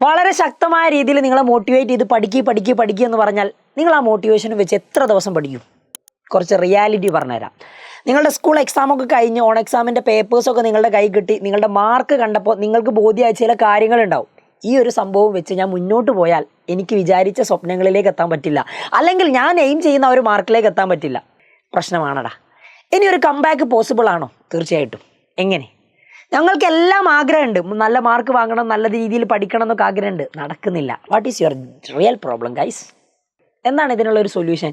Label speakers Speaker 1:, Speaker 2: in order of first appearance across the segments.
Speaker 1: വളരെ ശക്തമായ രീതിയിൽ നിങ്ങളെ മോട്ടിവേറ്റ് ചെയ്ത് പഠിക്കുക എന്ന് പറഞ്ഞാൽ നിങ്ങൾ ആ മോട്ടിവേഷൻ വെച്ച് എത്ര ദിവസം പഠിക്കും? കുറച്ച് റിയാലിറ്റി പറഞ്ഞുതരാം. നിങ്ങളുടെ സ്കൂൾ എക്സാമൊക്കെ കഴിഞ്ഞ് ഓൺ എക്സാമിൻ്റെ പേപ്പേഴ്സൊക്കെ നിങ്ങളുടെ കൈ കിട്ടി, നിങ്ങളുടെ മാർക്ക് കണ്ടപ്പോൾ നിങ്ങൾക്ക് ബോധ്യമായ ചില കാര്യങ്ങളുണ്ടാവും. ഈ ഒരു സംഭവം വെച്ച് ഞാൻ മുന്നോട്ട് പോയാൽ എനിക്ക് വിചാരിച്ച സ്വപ്നങ്ങളിലേക്ക് എത്താൻ പറ്റില്ല, അല്ലെങ്കിൽ ഞാൻ എയിം ചെയ്യുന്ന ഒരു മാർക്കിലേക്ക് എത്താൻ പറ്റില്ല. പ്രശ്നമാണടാ. ഇനി ഒരു കംബാക്ക് പോസിബിൾ ആണോ? തീർച്ചയായിട്ടും. എങ്ങനെ? ഞങ്ങൾക്കെല്ലാം ആഗ്രഹമുണ്ട്, നല്ല മാർക്ക് വാങ്ങണം, നല്ല രീതിയിൽ പഠിക്കണം എന്നൊക്കെ ആഗ്രഹമുണ്ട്, നടക്കുന്നില്ല. What is your real problem guys? എന്താണ് ഇതിനുള്ളൊരു സൊല്യൂഷൻ?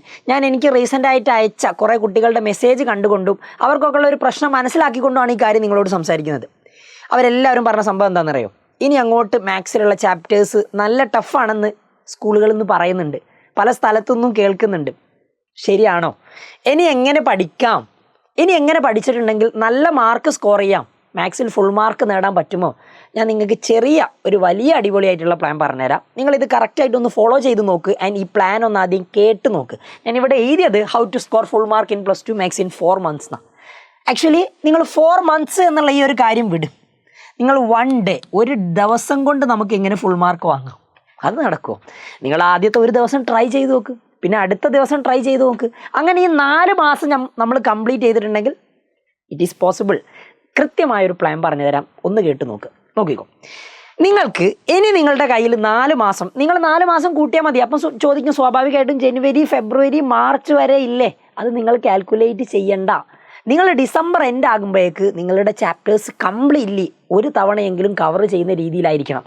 Speaker 1: എനിക്ക് റീസെൻ്റായിട്ട് അയച്ച കുറേ കുട്ടികളുടെ മെസ്സേജ് കണ്ടുകൊണ്ടും അവർക്കൊക്കെ ഉള്ള ഒരു പ്രശ്നം മനസ്സിലാക്കിക്കൊണ്ടുമാണ് ഈ കാര്യം നിങ്ങളോട് സംസാരിക്കുന്നത്. അവരെല്ലാവരും പറഞ്ഞ സംഭവം എന്താണെന്നറിയോ? ഇനി അങ്ങോട്ട് മാത്സിലുള്ള ചാപ്റ്റേഴ്സ് നല്ല ടഫാണെന്ന് സ്കൂളുകളിൽ നിന്ന് പറയുന്നുണ്ട്, പല സ്ഥലത്തുനിന്നും കേൾക്കുന്നുണ്ട്. ശരിയാണോ? ഇനി എങ്ങനെ പഠിക്കാം? ഇനി എങ്ങനെ പഠിച്ചിട്ടുണ്ടെങ്കിൽ നല്ല മാർക്ക് സ്കോർ ചെയ്യാം, മാത്സിൽ ഫുൾ മാർക്ക് നേടാൻ പറ്റുമോ? ഞാൻ നിങ്ങൾക്ക് ചെറിയ ഒരു വലിയ അടിപൊളിയായിട്ടുള്ള പ്ലാൻ പറഞ്ഞുതരാം. നിങ്ങളിത് കറക്റ്റായിട്ടൊന്ന് ഫോളോ ചെയ്ത് നോക്ക്. ആൻഡ് ഈ പ്ലാൻ ഒന്ന് ആദ്യം കേട്ട് നോക്ക്. ഞാനിവിടെ എഴുതിയത് how to score full mark in +2 maths in 4 months എന്നാണ്. ആക്ച്വലി നിങ്ങൾ 4 months എന്നുള്ള ഈ ഒരു കാര്യം വിടും. നിങ്ങൾ 1 day, ഒരു ദിവസം കൊണ്ട് നമുക്ക് എങ്ങനെ ഫുൾ മാർക്ക് വാങ്ങാം? അത് നടക്കുമോ? നിങ്ങൾ ആദ്യത്തെ ഒരു ദിവസം ട്രൈ ചെയ്ത് നോക്ക്, പിന്നെ അടുത്ത ദിവസം ട്രൈ ചെയ്ത് നോക്ക്. അങ്ങനെ ഈ 4 മാസം നമ്മൾ കംപ്ലീറ്റ് ചെയ്തിട്ടുണ്ടെങ്കിൽ ഇറ്റ് ഈസ് പോസിബിൾ. കൃത്യമായൊരു പ്ലാൻ പറഞ്ഞു തരാം, ഒന്ന് കേട്ട് നോക്കിക്കോ. നിങ്ങൾക്ക് ഇനി നിങ്ങളുടെ കയ്യിൽ 4 മാസം, നിങ്ങൾ 4 മാസം കൂട്ടിയാൽ മതി. അപ്പം ചോദിക്കും, സ്വാഭാവികമായിട്ടും ജനുവരി, ഫെബ്രുവരി, മാർച്ച് വരെ ഇല്ലേ? അത് നിങ്ങൾ കാൽക്കുലേറ്റ് ചെയ്യണ്ട. നിങ്ങൾ ഡിസംബർ എൻഡ് ആകുമ്പോഴേക്ക് നിങ്ങളുടെ ചാപ്റ്റേഴ്സ് കംപ്ലീറ്റ്ലി ഒരു തവണയെങ്കിലും കവർ ചെയ്യുന്ന രീതിയിലായിരിക്കണം.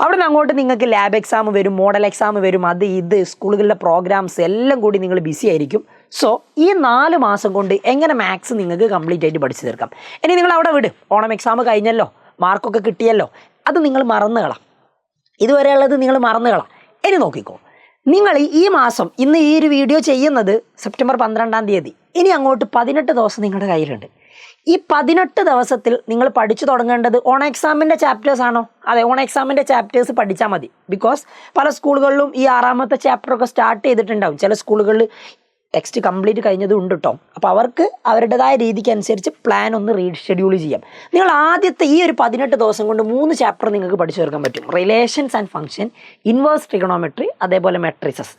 Speaker 1: അവിടെ നിന്ന് അങ്ങോട്ട് നിങ്ങൾക്ക് ലാബ് എക്സാം വരും, മോഡൽ എക്സാം വരും, അത് ഇത് സ്കൂളുകളിലെ പ്രോഗ്രാംസ് എല്ലാം കൂടി നിങ്ങൾ ബിസി ആയിരിക്കും. സോ ഈ 4 മാസം കൊണ്ട് എങ്ങനെ മാത്സ് നിങ്ങൾക്ക് കംപ്ലീറ്റ് ആയിട്ട് പഠിച്ചു തീർക്കാം? ഇനി നിങ്ങൾ അവിടെ വിട്, ഓണം എക്സാം കഴിഞ്ഞല്ലോ, മാർക്കൊക്കെ കിട്ടിയല്ലോ, അത് നിങ്ങൾ മറന്നുകളാം. ഇതുവരെയുള്ളത് നിങ്ങൾ മറന്നുകളാം. ഇനി നോക്കിക്കോ, നിങ്ങൾ ഈ മാസം, ഇന്ന് ഈ ഒരു വീഡിയോ ചെയ്യുന്നത് സെപ്റ്റംബർ 12-ാം തീയതി, ഇനി അങ്ങോട്ട് 18 ദിവസം നിങ്ങളുടെ കയ്യിലുണ്ട്. ഈ 18 ദിവസത്തിൽ നിങ്ങൾ പഠിച്ചു തുടങ്ങേണ്ടത് ഓൺ എക്സാമിൻ്റെ ചാപ്റ്റേഴ്സ് ആണോ? അതെ, ഓൺ എക്സാമിൻ്റെ ചാപ്റ്റേഴ്സ് പഠിച്ചാൽ മതി. ബിക്കോസ് പല സ്കൂളുകളിലും ഈ 6ാമത്തെ ചാപ്റ്ററൊക്കെ സ്റ്റാർട്ട് ചെയ്തിട്ടുണ്ടാവും. ചില സ്കൂളുകളിൽ ടെക്സ്റ്റ് കംപ്ലീറ്റ് കഴിഞ്ഞതും ഉണ്ട് കേട്ടോ. അപ്പോൾ അവർക്ക് അവരുടേതായ രീതിക്ക് അനുസരിച്ച് പ്ലാൻ ഒന്ന് റീഷെഡ്യൂൾ ചെയ്യാം. നിങ്ങൾ ആദ്യത്തെ ഈ ഒരു 18 ദിവസം കൊണ്ട് 3 ചാപ്റ്റർ നിങ്ങൾക്ക് പഠിച്ചു തീർക്കാൻ പറ്റും. Relations and function, inverse trigonometry, അതേപോലെ മെട്രിസസ്.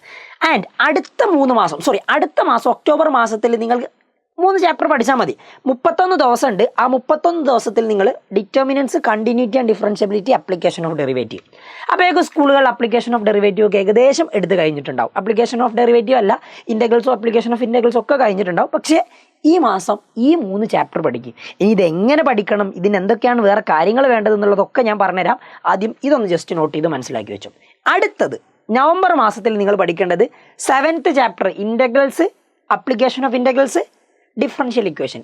Speaker 1: ആൻഡ് അടുത്ത മാസം ഒക്ടോബർ മാസത്തിൽ നിങ്ങൾക്ക് 3 ചാപ്റ്റർ പഠിച്ചാൽ മതി. 31 ദിവസം ഉണ്ട്. ആ 31 ദിവസത്തിൽ നിങ്ങൾ determinants, continuity and differentiability, application of derivative. അപ്പോഴേക്കും സ്കൂളുകൾ അപ്ലിക്കേഷൻ ഓഫ് ഡെറിവേറ്റീവ് ഒക്കെ ഏകദേശം എടുത്ത് കഴിഞ്ഞിട്ടുണ്ടാവും. അപ്ലിക്കേഷൻ ഓഫ് ഡെറിവേറ്റീവ് അല്ല, ഇൻ്റഗ്രൽസോ അപ്ലിക്കേഷൻ ഓഫ് ഇൻ്റഗ്രൽസ് ഒക്കെ കഴിഞ്ഞിട്ടുണ്ടാവും. പക്ഷേ ഈ മാസം ഈ 3 ചാപ്റ്റർ പഠിക്കും. ഇനി ഇതെങ്ങനെ പഠിക്കണം, ഇതിന് എന്തൊക്കെയാണ് വേറെ കാര്യങ്ങൾ വേണ്ടതെന്നുള്ളതൊക്കെ ഞാൻ പറഞ്ഞുതരാം. ആദ്യം ഇതൊന്ന് ജസ്റ്റ് നോട്ട് ചെയ്ത് മനസ്സിലാക്കി വെച്ചു. അടുത്തത് നവംബർ മാസത്തിൽ നിങ്ങൾ പഠിക്കേണ്ടത് 7th chapter, integrals, application of integrals, differential equation.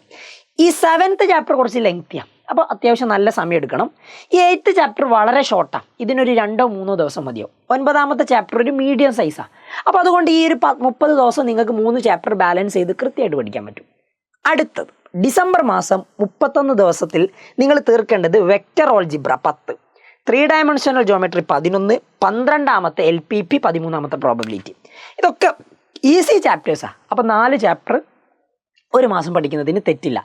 Speaker 1: ഈ 7th ചാപ്റ്റർ കുറച്ച് ലെങ്തിയാണ്, അപ്പോൾ അത്യാവശ്യം നല്ല സമയം എടുക്കണം. ഈ 8th ചാപ്റ്റർ വളരെ ഷോർട്ടാണ്, ഇതിനൊരു 2-3 ദിവസം മതിയോ. 9ാമത്തെ ചാപ്റ്റർ ഒരു മീഡിയം സൈസാണ്. അപ്പോൾ അതുകൊണ്ട് ഈ ഒരു 30 ദിവസം നിങ്ങൾക്ക് 3 ചാപ്റ്റർ ബാലൻസ് ചെയ്ത് കൃത്യമായിട്ട് പഠിക്കാൻ പറ്റും. അടുത്തത് ഡിസംബർ മാസം 31 ദിവസത്തിൽ നിങ്ങൾ തീർക്കേണ്ടത് വെക്റ്റർ ഓൾജിബ്ര 10, 3 ഡയമെൻഷണൽ ജോമെട്രി 11, 12ാമത്തെ LPP, 13ാമത്തെ പ്രോബബിലിറ്റി. ഇതൊക്കെ ഈസി ചാപ്റ്റേഴ്സാണ്. അപ്പോൾ 4 ചാപ്റ്റർ ഒരു മാസം പഠിക്കുന്നതിന് തെറ്റില്ല.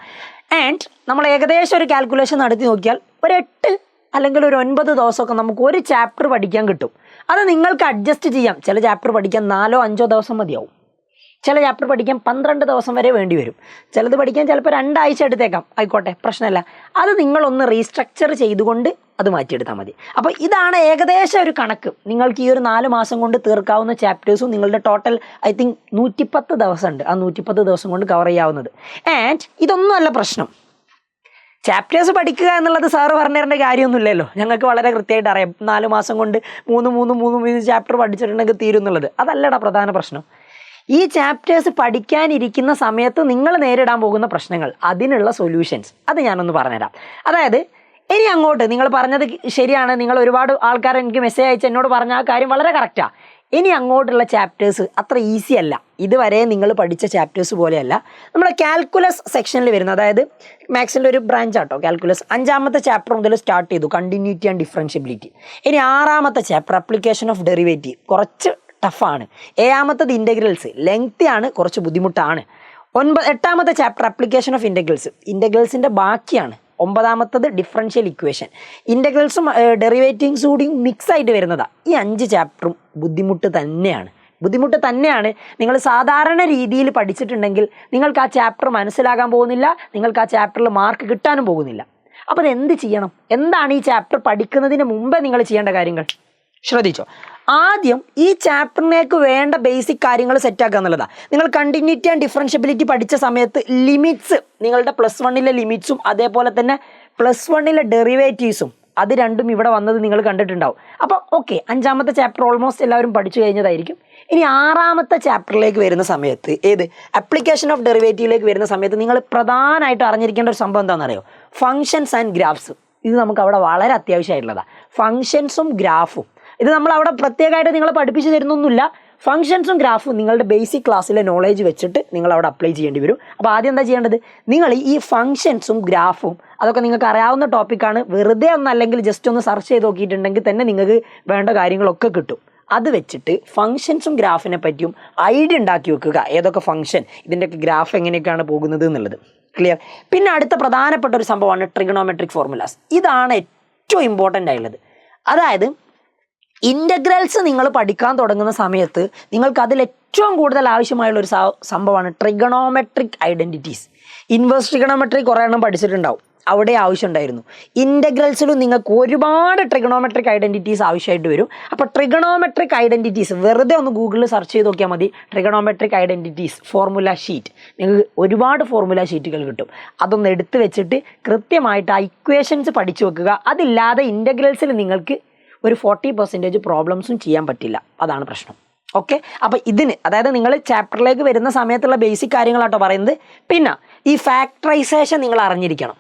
Speaker 1: ആൻഡ് നമ്മൾ ഏകദേശം ഒരു കാൽക്കുലേഷൻ നടത്തി നോക്കിയാൽ ഒരു 8 അല്ലെങ്കിൽ ഒരു 9 ദിവസമൊക്കെ നമുക്ക് ഒരു ചാപ്റ്റർ പഠിക്കാൻ കിട്ടും. അത് നിങ്ങൾക്ക് അഡ്ജസ്റ്റ് ചെയ്യാം. ചില ചാപ്റ്റർ പഠിക്കാൻ 4-5 ദിവസം മതിയാവും. ചില ചാപ്റ്റർ പഠിക്കാൻ 12 ദിവസം വരെ വേണ്ടി വരും. ചിലത് പഠിക്കാൻ ചിലപ്പോൾ 2 ആഴ്ച എടുത്തേക്കാം. ആയിക്കോട്ടെ, പ്രശ്നമില്ല. അത് നിങ്ങളൊന്ന് റീസ്ട്രക്ചർ ചെയ്തുകൊണ്ട് അത് മാറ്റിയെടുത്താൽ മതി. അപ്പോൾ ഇതാണ് ഏകദേശം ഒരു കണക്ക്. നിങ്ങൾക്ക് ഈ ഒരു 4 മാസം കൊണ്ട് തീർക്കാവുന്ന ചാപ്റ്റേഴ്സും നിങ്ങളുടെ ടോട്ടൽ ഐ തിങ്ക് 110 ദിവസം ഉണ്ട്. ആ 110 ദിവസം കൊണ്ട് കവർ ചെയ്യാവുന്നത്. ആൻഡ് ഇതൊന്നുമല്ല പ്രശ്നം. ചാപ്റ്റേഴ്സ് പഠിക്കുക എന്നുള്ളത് സാറ് പറഞ്ഞു തരേണ്ട കാര്യമൊന്നുമില്ലല്ലോ. ഞങ്ങൾക്ക് വളരെ കൃത്യമായിട്ട് അറിയാം. 4 മാസം കൊണ്ട് 3 ചാപ്റ്റർ പഠിച്ചിട്ടുണ്ടെങ്കിൽ തീരും എന്നുള്ളത്. അതല്ലടാ പ്രധാന പ്രശ്നം. ഈ ചാപ്റ്റേഴ്സ് പഠിക്കാനിരിക്കുന്ന സമയത്ത് നിങ്ങൾ നേരിടാൻ പോകുന്ന പ്രശ്നങ്ങൾ, അതിനുള്ള സൊല്യൂഷൻസ്, അത് ഞാനൊന്ന് പറഞ്ഞുതരാം. അതായത് ഇനി അങ്ങോട്ട് നിങ്ങൾ പറഞ്ഞത് ശരിയാണ്. നിങ്ങൾ ഒരുപാട് ആൾക്കാർ എനിക്ക് മെസ്സേജ് അയച്ച് എന്നോട് പറഞ്ഞ ആ കാര്യം വളരെ കറക്റ്റാണ്. ഇനി അങ്ങോട്ടുള്ള ചാപ്റ്റേഴ്സ് അത്ര ഈസി അല്ല. ഇതുവരെ നിങ്ങൾ പഠിച്ച ചാപ്റ്റേഴ്സ് പോലെയല്ല. നമ്മുടെ കാൽക്കുലസ് സെക്ഷനിൽ വരുന്ന, അതായത് മാത്സിൻ്റെ ഒരു ബ്രാഞ്ച് ആട്ടോ കാൽക്കുലസ്, 5ാമത്തെ ചാപ്റ്റർ മുതൽ സ്റ്റാർട്ട് ചെയ്തു, കണ്ടിന്യൂറ്റി ആൻഡ് ഡിഫറൻഷ്യബിലിറ്റി. ഇനി 6ാമത്തെ ചാപ്റ്റർ, അപ്ലിക്കേഷൻ ഓഫ് ഡെറിവേറ്റീവ്, കുറച്ച് ടഫാണ്. 7ാമത്തത് ഇൻ്റഗ്രൽസ്, ലെങ്തിയാണ്, കുറച്ച് ബുദ്ധിമുട്ടാണ്. 8ാമത്തെ ചാപ്റ്റർ, അപ്ലിക്കേഷൻ ഓഫ് ഇൻ്റഗ്രൽസിൻ്റെ ബാക്കിയാണ്. 9ാമത്തത് ഡിഫറൻഷ്യൽ ഇക്വേഷൻ, ഇൻ്റഗ്രൽസും ഡെറിവേറ്റീവ്സും കൂടി മിക്സ് ആയിട്ട് വരുന്നതാണ്. ഈ 5 ചാപ്റ്ററും ബുദ്ധിമുട്ട് തന്നെയാണ്. നിങ്ങൾ സാധാരണ രീതിയിൽ പഠിച്ചിട്ടുണ്ടെങ്കിൽ നിങ്ങൾക്ക് ആ ചാപ്റ്റർ മനസ്സിലാകാൻ പോകുന്നില്ല, നിങ്ങൾക്ക് ആ ചാപ്റ്ററിൽ മാർക്ക് കിട്ടാനും പോകുന്നില്ല. അപ്പോൾ അത് എന്ത് ചെയ്യണം? എന്താണ് ഈ ചാപ്റ്റർ പഠിക്കുന്നതിന് മുമ്പേ നിങ്ങൾ ചെയ്യേണ്ട കാര്യങ്ങൾ? ശ്രദ്ധിച്ചോ. ആദ്യം ഈ ചാപ്റ്ററിനേക്ക് വേണ്ട ബേസിക് കാര്യങ്ങൾ സെറ്റാക്കുക എന്നുള്ളതാണ്. നിങ്ങൾ കണ്ടിന്യൂറ്റി ആൻഡ് ഡിഫറൻഷ്യബിലിറ്റി പഠിച്ച സമയത്ത് ലിമിറ്റ്സ്, നിങ്ങളുടെ +1 ലിമിറ്റ്സും അതേപോലെ തന്നെ +1 ഡെറിവേറ്റീവ്സും അത് രണ്ടും ഇവിടെ വന്നത് നിങ്ങൾ കണ്ടിട്ടുണ്ടാവും. അപ്പോൾ ഓക്കെ, 5ാമത്തെ ചാപ്റ്റർ ഓൾമോസ്റ്റ് എല്ലാവരും പഠിച്ചു കഴിഞ്ഞതായിരിക്കും. ഇനി 6ാമത്തെ ചാപ്റ്ററിലേക്ക് വരുന്ന സമയത്ത്, ആപ്ലിക്കേഷൻ ഓഫ് ഡെറിവേറ്റീവിലേക്ക് വരുന്ന സമയത്ത് നിങ്ങൾ പ്രധാനമായിട്ട് അറിഞ്ഞിരിക്കേണ്ട ഒരു സംഭവം എന്താണെന്നറിയോ? Functions and graphs. ഇത് നമുക്ക് അവിടെ വളരെ അത്യാവശ്യമായിട്ടുള്ളതാണ്. ഫങ്ഷൻസും ഗ്രാഫും ഇത് നമ്മൾ അവിടെ പ്രത്യേകമായിട്ട് നിങ്ങളെ പഠിപ്പിച്ച് തരുന്നൊന്നുമില്ല. ഫങ്ഷൻസും ഗ്രാഫും നിങ്ങളുടെ ബേസിക് ക്ലാസ്സിലെ നോളേജ് വെച്ചിട്ട് നിങ്ങൾ അവിടെ അപ്ലൈ ചെയ്യേണ്ടി വരും. അപ്പോൾ ആദ്യം എന്താ ചെയ്യേണ്ടത്? നിങ്ങൾ ഈ ഫങ്ഷൻസും ഗ്രാഫും അതൊക്കെ നിങ്ങൾക്ക് അറിയാവുന്ന ടോപ്പിക്കാണ്. വെറുതെ ഒന്നല്ലെങ്കിൽ ജസ്റ്റ് ഒന്ന് സെർച്ച് ചെയ്ത് നോക്കിയിട്ടുണ്ടെങ്കിൽ തന്നെ നിങ്ങൾക്ക് വേണ്ട കാര്യങ്ങളൊക്കെ കിട്ടും. അത് വെച്ചിട്ട് ഫങ്ഷൻസും ഗ്രാഫിനെ പറ്റിയും ഐഡിയ ഉണ്ടാക്കി വെക്കുക. ഏതൊക്കെ ഫങ്ഷൻ, ഇതിൻ്റെയൊക്കെ ഗ്രാഫ് എങ്ങനെയൊക്കെയാണ് പോകുന്നത് എന്നുള്ളത്. ക്ലിയർ? പിന്നെ അടുത്ത പ്രധാനപ്പെട്ട ഒരു സംഭവമാണ് ട്രിഗണോമെട്രിക് ഫോർമുലാസ്. ഇതാണ് ഏറ്റവും ഇമ്പോർട്ടൻ്റ് ആയുള്ളത്. അതായത് ഇൻ്റഗ്രൽസ് നിങ്ങൾ പഠിക്കാൻ തുടങ്ങുന്ന സമയത്ത് നിങ്ങൾക്ക് അതിൽ ഏറ്റവും കൂടുതൽ ആവശ്യമായുള്ള ഒരു സംഭവമാണ് ട്രിഗണോമെട്രിക് ഐഡൻറ്റിറ്റീസ്. ഇൻവേഴ്സ് ട്രിഗണോമെട്രി കുറേ എണ്ണം പഠിച്ചിട്ടുണ്ടാവും, അവിടെ ആവശ്യമുണ്ടായിരുന്നു. ഇൻ്റഗ്രൽസിലും നിങ്ങൾക്ക് ഒരുപാട് ട്രിഗണോമെട്രിക് ഐഡൻറ്റിറ്റീസ് ആവശ്യമായിട്ട് വരും. അപ്പോൾ ട്രിഗണോമെട്രിക് ഐഡൻറ്റിറ്റീസ് വെറുതെ ഒന്ന് ഗൂഗിളിൽ സെർച്ച് ചെയ്ത് നോക്കിയാൽ മതി. ട്രിഗണോമെട്രിക് ഐഡൻറ്റിറ്റീസ് ഫോർമുല ഷീറ്റ്, നിങ്ങൾക്ക് ഒരുപാട് ഫോർമുല ഷീറ്റുകൾ കിട്ടും. അതൊന്ന് എടുത്ത് വെച്ചിട്ട് കൃത്യമായിട്ട് ആ ഇക്വേഷൻസ് പഠിച്ചു വെക്കുക. അതില്ലാതെ ഇൻ്റഗ്രൽസിൽ നിങ്ങൾക്ക് ഒരു 40% പ്രോബ്ലംസും ചെയ്യാൻ പറ്റില്ല. അതാണ് പ്രശ്നം. ഓക്കെ, അപ്പോൾ ഇതിന്, അതായത് നിങ്ങൾ ചാപ്റ്ററിലേക്ക് വരുന്ന സമയത്തുള്ള ബേസിക് കാര്യങ്ങളാട്ടോ പറയുന്നത്. പിന്നെ ഈ ഫാക്ടറൈസേഷൻ നിങ്ങൾ അറിഞ്ഞിരിക്കണം.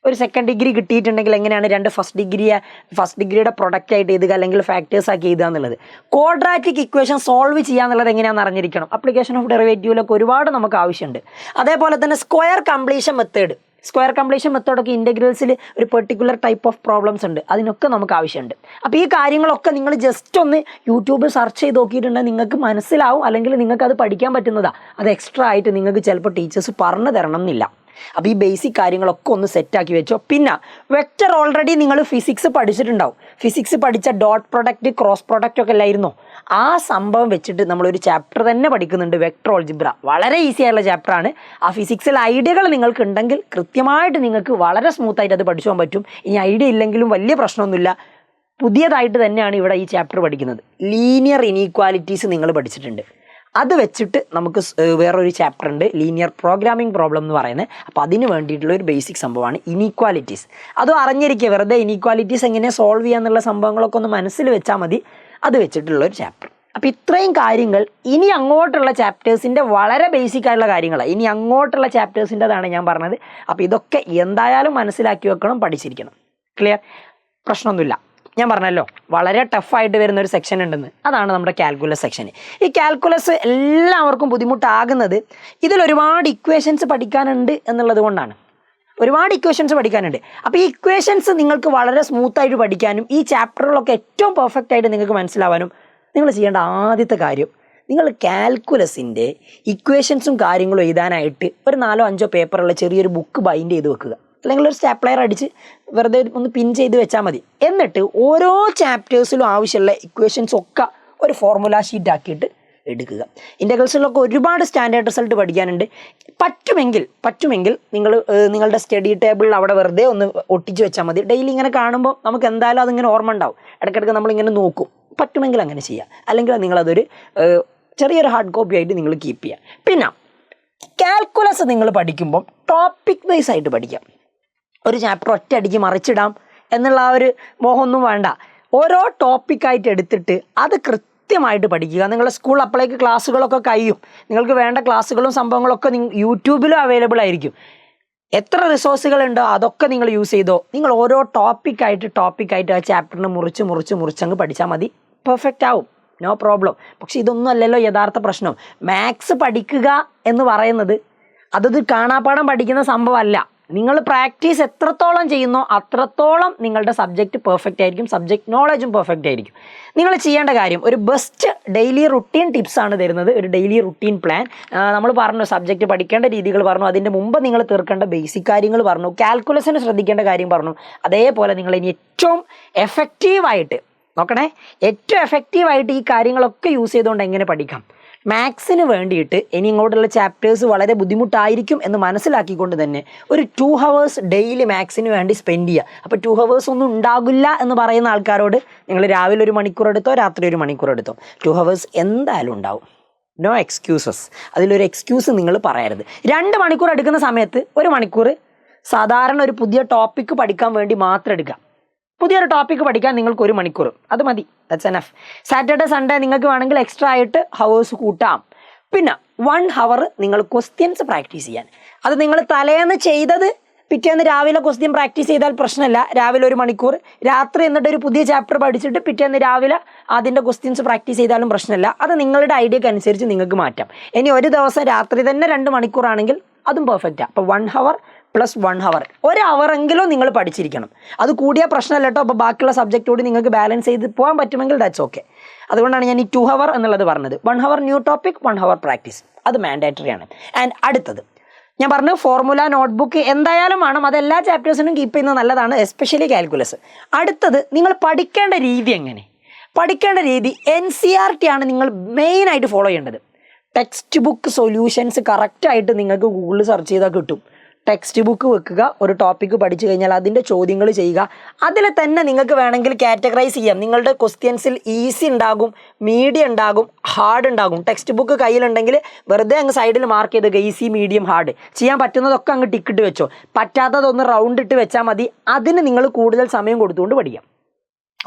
Speaker 1: ഒരു 2nd ഡിഗ്രി കിട്ടിയിട്ടുണ്ടെങ്കിൽ എങ്ങനെയാണ് 2 ഫസ്റ്റ് ഡിഗ്രിയുടെ പ്രൊഡക്റ്റ് ആയിട്ട് എഴുതുക അല്ലെങ്കിൽ ഫാക്ടേഴ്സ് ആക്കി എഴുതുക എന്നുള്ളത്. ക്വാഡ്രാറ്റിക് ഇക്വേഷൻ സോൾവ് ചെയ്യുക എന്നുള്ളത് എങ്ങനെയാണെന്ന് അറിഞ്ഞിരിക്കണം. ആപ്ലിക്കേഷൻ ഓഫ് ഡെറിവേറ്റീവിലൊക്കെ ഒരുപാട് നമുക്ക് ആവശ്യമുണ്ട്. അതേപോലെ തന്നെ സ്ക്വയർ കംപ്ലീഷൻ മെത്തേഡൊക്കെ ഇൻ്റഗ്രൽസിൽ ഒരു പെർട്ടിക്കുലർ ടൈപ്പ് ഓഫ് പ്രോബ്ലംസ് ഉണ്ട്, അതിനൊക്കെ നമുക്ക് ആവശ്യമുണ്ട്. അപ്പോൾ ഈ കാര്യങ്ങളൊക്കെ നിങ്ങൾ ജസ്റ്റ് ഒന്ന് യൂട്യൂബിൽ സെർച്ച് ചെയ്ത് നോക്കിയിട്ടുണ്ടെങ്കിൽ നിങ്ങൾക്ക് മനസ്സിലാവും, അല്ലെങ്കിൽ നിങ്ങൾക്ക് അത് പഠിക്കാൻ പറ്റുന്നതാണ്. അത് എക്സ്ട്രാ ആയിട്ട് നിങ്ങൾക്ക് ചിലപ്പോൾ ടീച്ചേഴ്സ് പറഞ്ഞു തരണം എന്നില്ല. അപ്പോൾ ഈ ബേസിക് കാര്യങ്ങളൊക്കെ ഒന്ന് സെറ്റാക്കി വെച്ചോ. പിന്നെ വെക്റ്റർ ഓൾറെഡി നിങ്ങൾ ഫിസിക്സ് പഠിച്ചിട്ടുണ്ടാവും. ഫിസിക്സ് പഠിച്ച ഡോട്ട് പ്രൊഡക്റ്റ്, ക്രോസ് പ്രൊഡക്റ്റ് ഒക്കെ അല്ലായിരുന്നോ? ആ സംഭവം വെച്ചിട്ട് നമ്മളൊരു ചാപ്റ്റർ തന്നെ പഠിക്കുന്നുണ്ട്, വെക്റ്റർ ഓൾജിബ്ര. വളരെ ഈസി ആയിട്ടുള്ള ചാപ്റ്ററാണ്. ആ ഫിസിക്സിൽ ഐഡിയകൾ നിങ്ങൾക്ക് ഉണ്ടെങ്കിൽ കൃത്യമായിട്ട് നിങ്ങൾക്ക് വളരെ സ്മൂത്തായിട്ട് അത് പഠിച്ചു പോകാൻ പറ്റും. ഇനി ഐഡിയ ഇല്ലെങ്കിലും വലിയ പ്രശ്നമൊന്നുമില്ല. പുതിയതായിട്ട് തന്നെയാണ് ഇവിടെ ഈ ചാപ്റ്റർ പഠിക്കുന്നത്. ലീനിയർ ഇനീക്വാലിറ്റീസ് നിങ്ങൾ പഠിച്ചിട്ടുണ്ട്. അത് വെച്ചിട്ട് നമുക്ക് വേറൊരു ചാപ്റ്റർ ഉണ്ട്, ലീനിയർ പ്രോഗ്രാമിംഗ് പ്രോബ്ലം എന്ന് പറയുന്നത്. അപ്പോൾ അതിന് വേണ്ടിയിട്ടുള്ള ഒരു ബേസിക് സംഭവമാണ് ഇനീക്വാലിറ്റീസ്. അതും അറിഞ്ഞിരിക്കുക. വെറുതെ ഇനീക്വാലിറ്റീസ് എങ്ങനെ സോൾവ് ചെയ്യുക എന്നുള്ള സംഭവങ്ങളൊക്കെ ഒന്ന് മനസ്സിൽ വെച്ചാൽ മതി. അത് വെച്ചിട്ടുള്ള ഒരു ചാപ്റ്റർ. അപ്പോൾ ഇത്രയും കാര്യങ്ങൾ ഇനി അങ്ങോട്ടുള്ള ചാപ്റ്റേഴ്സിൻ്റെ വളരെ ബേസിക് ആയിട്ടുള്ള കാര്യങ്ങളാണ്. ഇനി അങ്ങോട്ടുള്ള ചാപ്റ്റേഴ്സിൻ്റെതാണ് ഞാൻ പറഞ്ഞത്. അപ്പോൾ ഇതൊക്കെ എന്തായാലും മനസ്സിലാക്കി വെക്കണം, പഠിച്ചിരിക്കണം. ക്ലിയർ? പ്രശ്നമൊന്നുമില്ല. ഞാൻ പറഞ്ഞല്ലോ വളരെ ടഫായിട്ട് വരുന്ന ഒരു സെക്ഷൻ ഉണ്ടെന്ന്. അതാണ് നമ്മുടെ കാൽക്കുലസ് സെക്ഷൻ. ഈ കാൽക്കുലസ് എല്ലാവർക്കും ബുദ്ധിമുട്ടാകുന്നത് ഇതിൽ ഒരുപാട് ഇക്വേഷൻസ് പഠിക്കാനുണ്ട് എന്നുള്ളത് കൊണ്ടാണ്. ഒരുപാട് ഇക്വേഷൻസ് പഠിക്കാനുണ്ട്. അപ്പോൾ ഈ ഇക്വേഷൻസ് നിങ്ങൾക്ക് വളരെ സ്മൂത്തായിട്ട് പഠിക്കാനും ഈ ചാപ്റ്ററുകളൊക്കെ ഏറ്റവും പെർഫെക്റ്റ് ആയിട്ട് നിങ്ങൾക്ക് മനസ്സിലാവാനും നിങ്ങൾ ചെയ്യേണ്ട ആദ്യത്തെ കാര്യം, നിങ്ങൾ കാൽക്കുലസിൻ്റെ ഇക്വേഷൻസും കാര്യങ്ങളും എഴുതാനായിട്ട് ഒരു 4-5 പേപ്പറുള്ള ചെറിയൊരു ബുക്ക് ബൈൻഡ് ചെയ്ത് വെക്കുക. അല്ലെങ്കിൽ ഒരു സ്റ്റാപ്ലയർ അടിച്ച് വെറുതെ ഒന്ന് പിൻ ചെയ്ത് വെച്ചാൽ മതി. എന്നിട്ട് ഓരോ ചാപ്റ്റേഴ്സിലും ആവശ്യമുള്ള ഇക്വേഷൻസ് ഒക്കെ ഒരു ഫോർമുല ഷീറ്റ് ആക്കിയിട്ട് എടുക്കുക. ഇൻ്റഗ്രൽസിലൊക്കെ ഒരുപാട് സ്റ്റാൻഡേർഡ് റിസൾട്ട് പഠിക്കാനുണ്ട്. പറ്റുമെങ്കിൽ നിങ്ങളുടെ സ്റ്റഡി ടേബിളിൽ അവിടെ വെറുതെ ഒന്ന് ഒട്ടിച്ച് വെച്ചാൽ മതി. ഡെയിലി ഇങ്ങനെ കാണുമ്പോൾ നമുക്ക് എന്തായാലും അതിങ്ങനെ ഓർമ്മ ഉണ്ടാവും. ഇടയ്ക്കിടയ്ക്ക് നമ്മളിങ്ങനെ നോക്കും. പറ്റുമെങ്കിൽ അങ്ങനെ ചെയ്യുക. അല്ലെങ്കിൽ നിങ്ങളതൊരു ചെറിയൊരു ഹാർഡ് കോപ്പി ആയിട്ട് നിങ്ങൾ കീപ്പ് ചെയ്യുക. പിന്നെ കാൽക്കുലസ് നിങ്ങൾ പഠിക്കുമ്പം ടോപ്പിക് വൈസ് ആയിട്ട് പഠിക്കാം. ഒരു ചാപ്റ്റർ ഒറ്റയടിക്ക് മറിച്ചിടാം എന്നുള്ള ആ ഒരു മോഹമൊന്നും വേണ്ട. ഓരോ ടോപ്പിക്കായിട്ട് എടുത്തിട്ട് അത് കൃത്യമായിട്ട് പഠിക്കുക. നിങ്ങളുടെ സ്കൂൾ അപ്പോഴേക്ക് ക്ലാസ്സുകളൊക്കെ കഴിയും. നിങ്ങൾക്ക് വേണ്ട ക്ലാസ്സുകളും സംഭവങ്ങളൊക്കെ യൂട്യൂബിലും അവൈലബിൾ ആയിരിക്കും. എത്ര റിസോഴ്സുകളുണ്ടോ അതൊക്കെ നിങ്ങൾ യൂസ് ചെയ്തോ. നിങ്ങൾ ഓരോ ടോപ്പിക്കായിട്ട് ആ ചാപ്റ്ററിന് മുറിച്ചങ്ങ് പഠിച്ചാൽ മതി. പെർഫെക്റ്റ് ആവും, നോ പ്രോബ്ലം. പക്ഷെ ഇതൊന്നും അല്ലല്ലോ യഥാർത്ഥ പ്രശ്നം. മാത്സ് പഠിക്കുക എന്ന് പറയുന്നത് അതത് കാണാപ്പാഠം പഠിക്കുന്ന സംഭവമല്ല. നിങ്ങൾ പ്രാക്ടീസ് എത്രത്തോളം ചെയ്യുന്നോ അത്രത്തോളം നിങ്ങളുടെ സബ്ജക്റ്റ് പെർഫെക്റ്റ് ആയിരിക്കും, സബ്ജക്റ്റ് നോളജും പെർഫെക്റ്റ് ആയിരിക്കും. നിങ്ങൾ ചെയ്യേണ്ട കാര്യം ഒരു ബെസ്റ്റ് ഡെയിലി റുട്ടീൻ ടിപ്സാണ് തരുന്നത്, ഒരു ഡെയിലി റുട്ടീൻ പ്ലാൻ. നമ്മൾ പറഞ്ഞു സബ്ജക്റ്റ് പഠിക്കേണ്ട രീതികൾ പറഞ്ഞു, അതിൻ്റെ മുമ്പ് നിങ്ങൾ തീർക്കേണ്ട ബേസിക് കാര്യങ്ങൾ പറഞ്ഞു, കാൽക്കുലസിന് ശ്രദ്ധിക്കേണ്ട കാര്യം പറഞ്ഞു. അതേപോലെ നിങ്ങൾ ഇനി ഏറ്റവും എഫക്റ്റീവായിട്ട് നോക്കണേ, ഏറ്റവും എഫക്റ്റീവായിട്ട് ഈ കാര്യങ്ങളൊക്കെ യൂസ് ചെയ്തുകൊണ്ട് എങ്ങനെ പഠിക്കാം. മാത്സിന് വേണ്ടിയിട്ട് ഇനി ഇങ്ങോട്ടുള്ള ചാപ്റ്റേഴ്സ് വളരെ ബുദ്ധിമുട്ടായിരിക്കും എന്ന് മനസ്സിലാക്കിക്കൊണ്ട് തന്നെ ഒരു 2 hours ഡെയിലി മാത്സിന് വേണ്ടി സ്പെൻഡ് ചെയ്യുക. അപ്പോൾ 2 hours ഒന്നും ഉണ്ടാകില്ല എന്ന് പറയുന്ന ആൾക്കാരോട് നിങ്ങൾ രാവിലെ 1 മണിക്കൂർ എടുത്തോ രാത്രി 1 മണിക്കൂർ എടുത്തോ, 2 hours എന്തായാലും ഉണ്ടാവും. No excuses. അതിലൊരു എക്സ്ക്യൂസ് നിങ്ങൾ പറയരുത്. 2 മണിക്കൂർ എടുക്കുന്ന സമയത്ത് 1 മണിക്കൂർ സാധാരണ ഒരു പുതിയ ടോപ്പിക്ക് പഠിക്കാൻ വേണ്ടി മാത്രം എടുക്കുക. പുതിയൊരു ടോപ്പിക്ക് പഠിക്കാൻ നിങ്ങൾക്ക് 1 മണിക്കൂർ അത് മതി, ദാറ്റ്സ് എനഫ്. സാറ്റർഡേ സൺഡേ നിങ്ങൾക്ക് വേണമെങ്കിൽ എക്സ്ട്രാ ആയിട്ട് ഹവേഴ്സ് കൂട്ടാം. പിന്നെ 1 hour നിങ്ങൾ ക്വസ്റ്റ്യൻസ് പ്രാക്ടീസ് ചെയ്യാൻ. അത് നിങ്ങൾ തലേന്ന് ചെയ്തത് പിറ്റേന്ന് രാവിലെ ക്വസ്റ്റ്യൻ പ്രാക്ടീസ് ചെയ്താൽ പ്രശ്നമില്ല. രാവിലെ 1 മണിക്കൂർ, രാത്രി എന്നിട്ട് ഒരു പുതിയ ചാപ്റ്റർ പഠിച്ചിട്ട് പിറ്റേന്ന് രാവിലെ അതിൻ്റെ ക്വസ്റ്റ്യൻസ് പ്രാക്ടീസ് ചെയ്താലും പ്രശ്നമില്ല. അത് നിങ്ങളുടെ ഐഡിയക്ക് അനുസരിച്ച് നിങ്ങൾക്ക് മാറ്റാം. ഇനി ഒരു ദിവസം രാത്രി തന്നെ 2 മണിക്കൂറാണെങ്കിൽ അതും പെർഫെക്റ്റാണ്. അപ്പോൾ 1 hour + 1 hour, 1 hour എങ്കിലും നിങ്ങൾ പഠിച്ചിരിക്കണം. അത് കൂടിയ പ്രശ്നമല്ല കേട്ടോ. അപ്പോൾ ബാക്കിയുള്ള സബ്ജക്റ്റോട് നിങ്ങൾക്ക് ബാലൻസ് ചെയ്ത് പോകാൻ പറ്റുമെങ്കിൽ ദാറ്റ്സ് ഓക്കെ. അതുകൊണ്ടാണ് ഞാൻ ഈ 2 hour എന്നുള്ളത് പറഞ്ഞത്. 1 hour new topic, 1 hour practice, അത് മാൻഡേറ്ററി ആണ്. ആൻഡ് അടുത്തത് ഞാൻ പറഞ്ഞു ഫോർമുല നോട്ട്ബുക്ക് എന്തായാലും വേണം, അത് എല്ലാ ചാപ്റ്റേഴ്സിനും കീപ്പ് ചെയ്യുന്നത് നല്ലതാണ്, എസ്പെഷ്യലി കാൽക്കുലസ്. അടുത്തത് നിങ്ങൾ പഠിക്കേണ്ട രീതി. എങ്ങനെ പഠിക്കേണ്ട രീതി? NCERT ആണ് നിങ്ങൾ മെയിനായിട്ട് ഫോളോ ചെയ്യേണ്ടത്. ടെക്സ്റ്റ് ബുക്ക് സൊല്യൂഷൻസ് കറക്റ്റായിട്ട് നിങ്ങൾക്ക് ഗൂഗിളിൽ സെർച്ച് ചെയ്താൽ കിട്ടും. ടെക്സ്റ്റ് ബുക്ക് വെക്കുക, ഒരു ടോപ്പിക്ക് പഠിച്ചു കഴിഞ്ഞാൽ അതിൻ്റെ ചോദ്യങ്ങൾ ചെയ്യുക. അതിൽ തന്നെ നിങ്ങൾക്ക് വേണമെങ്കിൽ കാറ്റഗറൈസ് ചെയ്യാം. നിങ്ങളുടെ ക്വസ്റ്റ്യൻസിൽ ഈസി ഉണ്ടാകും, മീഡിയം ഉണ്ടാകും, ഹാർഡ് ഉണ്ടാകും. ടെക്സ്റ്റ് ബുക്ക് കയ്യിലുണ്ടെങ്കിൽ വെറുതെ അങ്ങ് സൈഡിൽ മാർക്ക് ചെയ്തേക്കുക, ഈസി, മീഡിയം, ഹാർഡ്. ചെയ്യാൻ പറ്റുന്നതൊക്കെ അങ്ങ് ടിക്കിട്ട് വെച്ചോ, പറ്റാത്തതൊന്ന് റൗണ്ട് ഇട്ട് വെച്ചാൽ മതി. അതിന് നിങ്ങൾ കൂടുതൽ സമയം കൊടുത്തുകൊണ്ട് പഠിക്കാം.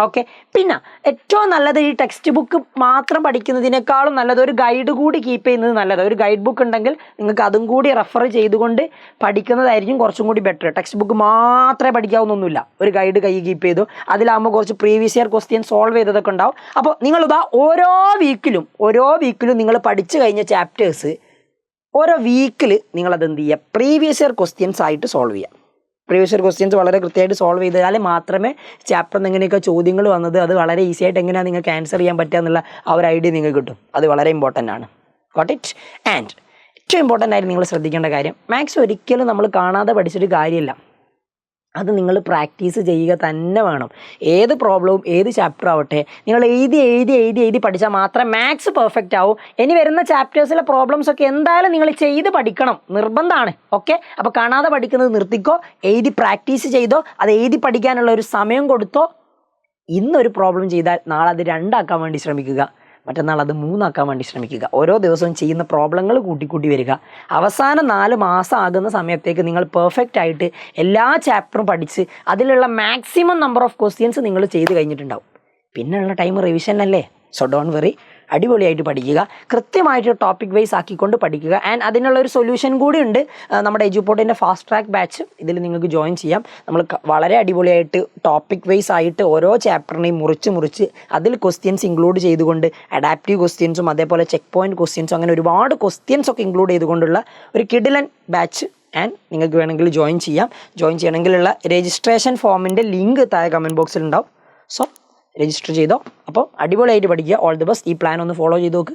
Speaker 1: ഓക്കെ. പിന്നെ ഏറ്റവും നല്ലത് ഈ ടെക്സ്റ്റ് ബുക്ക് മാത്രം പഠിക്കുന്നതിനേക്കാളും നല്ലത് ഒരു ഗൈഡ് കൂടി കീപ്പ് ചെയ്യുന്നത് നല്ലത്. ഒരു ഗൈഡ് ബുക്ക് ഉണ്ടെങ്കിൽ നിങ്ങൾക്ക് അതും കൂടി റെഫർ ചെയ്തുകൊണ്ട് പഠിക്കുന്നതായിരിക്കും കുറച്ചും കൂടി ബെറ്റർ. ടെക്സ്റ്റ് ബുക്ക് മാത്രമേ പഠിക്കാവുന്നൊന്നുമില്ല. ഒരു ഗൈഡ് കൈ കീപ്പ് ചെയ്തു, അതിലാകുമ്പോൾ കുറച്ച് പ്രീവിയസ് ഇയർ ക്വസ്റ്റ്യൻ സോൾവ് ചെയ്തതൊക്കെ ഉണ്ടാവും. അപ്പോൾ നിങ്ങളിതാ ഓരോ വീക്കിലും നിങ്ങൾ പഠിച്ചു കഴിഞ്ഞ ചാപ്റ്റേഴ്സ് ഓരോ വീക്കിൽ നിങ്ങളത് എന്ത് ചെയ്യുക, പ്രീവിയസ് ഇയർ ക്വസ്റ്റ്യൻസ് ആയിട്ട് സോൾവ് ചെയ്യുക. പ്രീവിയസ് ഇയർ ക്വസ്റ്റ്യൻസ് വളരെ കൃത്യമായിട്ട് സോൾവ് ചെയ്താൽ മാത്രമേ ചാപ്റ്ററിൽ നിന്ന് എങ്ങനെയൊക്കെ ചോദ്യങ്ങൾ വന്നത് അത് വളരെ ഈസി ആയിട്ട് എങ്ങനെയാണ് നിങ്ങൾക്ക് ആൻസർ ചെയ്യാൻ പറ്റുക എന്നുള്ള ആ ഒരു ഐഡിയ നിങ്ങൾക്ക് കിട്ടും. അത് വളരെ ഇമ്പോർട്ടൻ്റ് ആണ്. Got it? ആൻഡ് ഏറ്റവും ഇമ്പോർട്ടൻ്റ് ആയിട്ട് നിങ്ങൾ ശ്രദ്ധിക്കേണ്ട കാര്യം, മാത്സ് ഒരിക്കലും നമ്മൾ കാണാതെ പഠിച്ചിട്ട് കാര്യമില്ല. അത് നിങ്ങൾ പ്രാക്ടീസ് ചെയ്യുക തന്നെ വേണം. ഏത് പ്രോബ്ലവും ഏത് ചാപ്റ്റർ ആവട്ടെ നിങ്ങൾ എഴുതി പഠിച്ചാൽ മാത്രമേ മാത്സ് പെർഫെക്റ്റ് ആവും. ഇനി വരുന്ന ചാപ്റ്റേഴ്സിലെ പ്രോബ്ലംസ് ഒക്കെ എന്തായാലും നിങ്ങൾ ചെയ്ത് പഠിക്കണം, നിർബന്ധമാണ്. ഓക്കെ. അപ്പോൾ കാണാതെ പഠിക്കുന്നത് നിർത്തിക്കോ, എഴുതി പ്രാക്ടീസ് ചെയ്തോ, അത് എഴുതി പഠിക്കാനുള്ള ഒരു സമയം കൊടുത്തോ. ഇന്നൊരു പ്രോബ്ലം ചെയ്താൽ നാളെ അത് 2 ആക്കാൻ വേണ്ടി ശ്രമിക്കുക, മറ്റന്നാൾ അത് 3 ആക്കാൻ വേണ്ടി ശ്രമിക്കുക. ഓരോ ദിവസവും ചെയ്യുന്ന പ്രോബ്ലങ്ങൾ കൂട്ടിക്കൂട്ടി വരിക. അവസാനം 4 മാസം ആകുന്ന സമയത്തേക്ക് നിങ്ങൾ പെർഫെക്റ്റ് ആയിട്ട് എല്ലാ ചാപ്റ്ററും പഠിച്ച് അതിലുള്ള മാക്സിമം നമ്പർ ഓഫ് ക്വസ്റ്റ്യൻസ് നിങ്ങൾ ചെയ്ത് കഴിഞ്ഞിട്ടുണ്ടാവും. പിന്നെയുള്ള ടൈം റിവിഷനല്ലേ. സോ ഡോണ്ട് വെറി, അടിപൊളിയായിട്ട് പഠിക്കുക, കൃത്യമായിട്ട് ടോപ്പിക് വൈസ് ആക്കിക്കൊണ്ട് പഠിക്കുക. ആൻഡ് അതിനുള്ള ഒരു സൊല്യൂഷൻ കൂടി ഉണ്ട്, നമ്മുടെ എജുപോർട്ടിൻ്റെ ഫാസ്റ്റ് ട്രാക്ക് ബാച്ച്. ഇതിൽ നിങ്ങൾക്ക് ജോയിൻ ചെയ്യാം. നമ്മൾ വളരെ അടിപൊളിയായിട്ട് ടോപ്പിക് വൈസ് ആയിട്ട് ഓരോ ചാപ്റ്ററിനെയും മുറിച്ച് അതിൽ ക്വസ്റ്റ്യൻസ് ഇൻക്ലൂഡ് ചെയ്തുകൊണ്ട് അഡാപ്റ്റീവ് ക്വസ്റ്റ്യൻസും അതേപോലെ ചെക്ക് പോയിൻറ്റ് ക്വസ്റ്റ്യൻസും അങ്ങനെ ഒരുപാട് ക്വസ്റ്റ്യൻസ് ഒക്കെ ഇൻക്ലൂഡ് ചെയ്തുകൊണ്ടുള്ള ഒരു കിഡിലൻ ബാച്ച്. ആൻഡ് നിങ്ങൾക്ക് വേണമെങ്കിൽ ജോയിൻ ചെയ്യാം. ജോയിൻ ചെയ്യണമെങ്കിലുള്ള രജിസ്ട്രേഷൻ ഫോമിൻ്റെ ലിങ്ക് താഴെ കമൻറ്റ് ബോക്സിൽ ഉണ്ടാവും. സോ രജിസ്റ്റർ ചെയ്തോ. അപ്പോൾ അടിപൊളിയായിട്ട് പഠിക്കുക. All the best. ഈ പ്ലാൻ ഒന്ന് ഫോളോ ചെയ്ത് നോക്ക്.